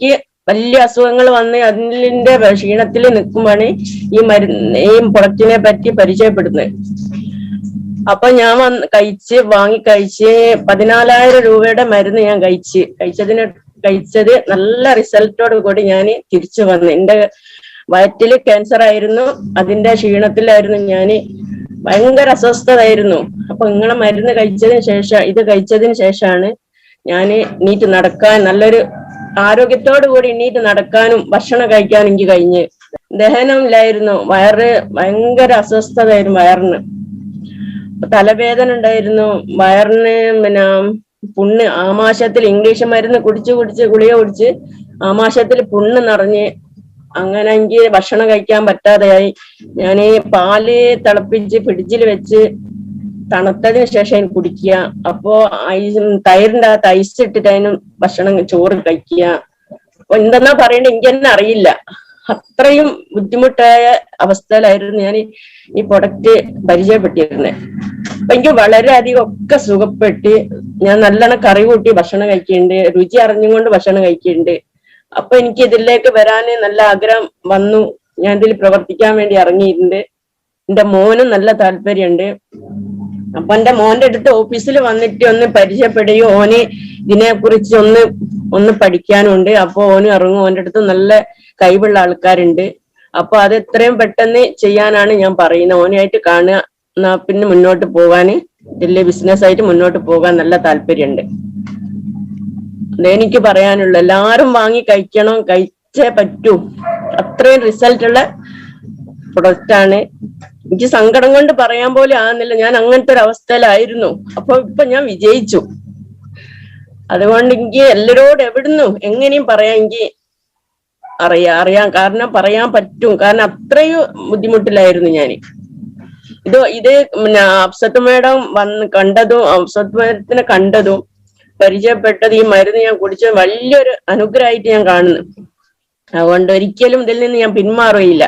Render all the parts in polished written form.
എനിക്ക് വലിയ അസുഖങ്ങൾ വന്ന് അതിന്റെ ക്ഷീണത്തിൽ നിൽക്കുമ്പോഴാണ് ഈ പ്രൊഡക്റ്റിനെ പറ്റി പരിചയപ്പെടുന്നത്. അപ്പൊ ഞാൻ വാങ്ങി കഴിച്ച് 14,000 രൂപയുടെ മരുന്ന് ഞാൻ കഴിച്ചത് നല്ല റിസൾട്ടോട് കൂടി ഞാൻ തിരിച്ചു വന്നു. എന്റെ വയറ്റില് ക്യാൻസർ ആയിരുന്നു, അതിന്റെ ക്ഷീണത്തിലായിരുന്നു ഞാന്, ഭയങ്കര അസ്വസ്ഥതായിരുന്നു. അപ്പൊ ഇങ്ങനെ മരുന്ന് കഴിച്ചതിന് ശേഷമാണ് ഞാന് എണീറ്റ് നടക്കാൻ, നല്ലൊരു ആരോഗ്യത്തോടു കൂടി എണീറ്റ് നടക്കാനും ഭക്ഷണം കഴിക്കാനും എനിക്ക് കഴിഞ്ഞ്. ദഹനം ഇല്ലായിരുന്നു, ഭയങ്കര അസ്വസ്ഥതായിരുന്നു വയറിന്, തലവേദന ഉണ്ടായിരുന്നു, വയറിന് പുണ്ണ്, ആമാശയത്തിൽ ഇംഗ്ലീഷ് മരുന്ന് ഗുളിക കുടിച്ച് ആമാശയത്തിൽ പുണ്ണ് നിറഞ്ഞ് അങ്ങനെ എനിക്ക് ഭക്ഷണം കഴിക്കാൻ പറ്റാതെയായി. ഞാൻ പാല് തിളപ്പിച്ച് ഫ്രിഡ്ജിൽ വെച്ച് തണുത്തതിന് ശേഷം കുടിക്കുക. അപ്പോ തൈരിന്റെ അകത്ത് ഐസ് ഇട്ടിട്ട് അതിന് ചോറ് കഴിക്കുക. അപ്പൊ എന്തെന്നാ പറയണ്ടേ എനിക്ക് തന്നെ അറിയില്ല. അത്രയും ബുദ്ധിമുട്ടായ അവസ്ഥയിലായിരുന്നു ഞാൻ ഈ പ്രൊഡക്റ്റ് പരിചയപ്പെട്ടിരുന്നത്. അപ്പൊ എനിക്ക് വളരെയധികം ഒക്കെ സുഖപ്പെട്ട് ഞാൻ നല്ലോണം കറി കൂട്ടി ഭക്ഷണം കഴിക്കുന്നുണ്ട്, രുചി അറിഞ്ഞുകൊണ്ട് ഭക്ഷണം കഴിക്കുന്നുണ്ട്. അപ്പൊ എനിക്ക് ഇതിലേക്ക് വരാന് നല്ല ആഗ്രഹം വന്നു. ഞാൻ ഇതിൽ പ്രവർത്തിക്കാൻ വേണ്ടി ഇറങ്ങിയിട്ടുണ്ട്. എന്റെ മോനും നല്ല താല്പര്യമുണ്ട്. അപ്പൊ എന്റെ മോന്റെ അടുത്ത് ഓഫീസിൽ വന്നിട്ട് ഒന്ന് പരിചയപ്പെടുകയും ഓന് ഇതിനെ കുറിച്ച് ഒന്ന് പഠിക്കാനുണ്ട്. അപ്പൊ ഓന് ഇറങ്ങും, ഓന്റെ അടുത്ത് നല്ല കഴിവുള്ള ആൾക്കാരുണ്ട്. അപ്പൊ അത് എത്രയും പെട്ടെന്ന് ചെയ്യാനാണ് ഞാൻ പറയുന്നത്. ഓനായിട്ട് കാണുക, പിന്നെ മുന്നോട്ട് പോകാന്, വലിയ ബിസിനസ് ആയിട്ട് മുന്നോട്ട് പോകാൻ നല്ല താല്പര്യമുണ്ട്. അതെനിക്ക് പറയാനുള്ളൂ. എല്ലാരും വാങ്ങി കഴിക്കണം, കഴിച്ചേ പറ്റൂ. അത്രയും റിസൾട്ട് ഉള്ള പ്രൊഡക്റ്റ് ആണ്. എനിക്ക് സങ്കടം കൊണ്ട് പറയാൻ പോലും ആകുന്നില്ല, ഞാൻ അങ്ങനത്തെ ഒരു അവസ്ഥയിലായിരുന്നു. അപ്പൊ ഇപ്പൊ ഞാൻ വിജയിച്ചു. അതുകൊണ്ട് എനിക്ക് എല്ലാരോടും എവിടുന്നും എങ്ങനെയും പറയാൻ എനിക്ക് അറിയാം, കാരണം പറയാൻ പറ്റും. കാരണം അത്രയും ബുദ്ധിമുട്ടിലായിരുന്നു ഞാൻ. ഇത് അഫ്സത്ത് മേഡം അഫ്സത്ത് മേഡത്തിനെ കണ്ടതും പരിചയപ്പെട്ടത്, ഈ മരുന്ന് ഞാൻ കുടിച്ചത് വലിയൊരു അനുഗ്രഹമായിട്ട് ഞാൻ കാണുന്നു. അതുകൊണ്ട് ഒരിക്കലും ഇതിൽ നിന്ന് ഞാൻ പിന്മാറുകയില്ല.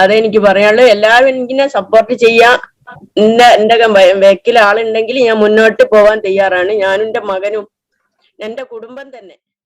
അതെനിക്ക് പറയാനുള്ളത്. എല്ലാവരും എനിക്കിനെ സപ്പോർട്ട് ചെയ്യാം. എന്റെ ബാക്കിൽ ആളുണ്ടെങ്കിൽ ഞാൻ മുന്നോട്ട് പോവാൻ തയ്യാറാണ്. ഞാനും എന്റെ മകനും എന്റെ കുടുംബം തന്നെ.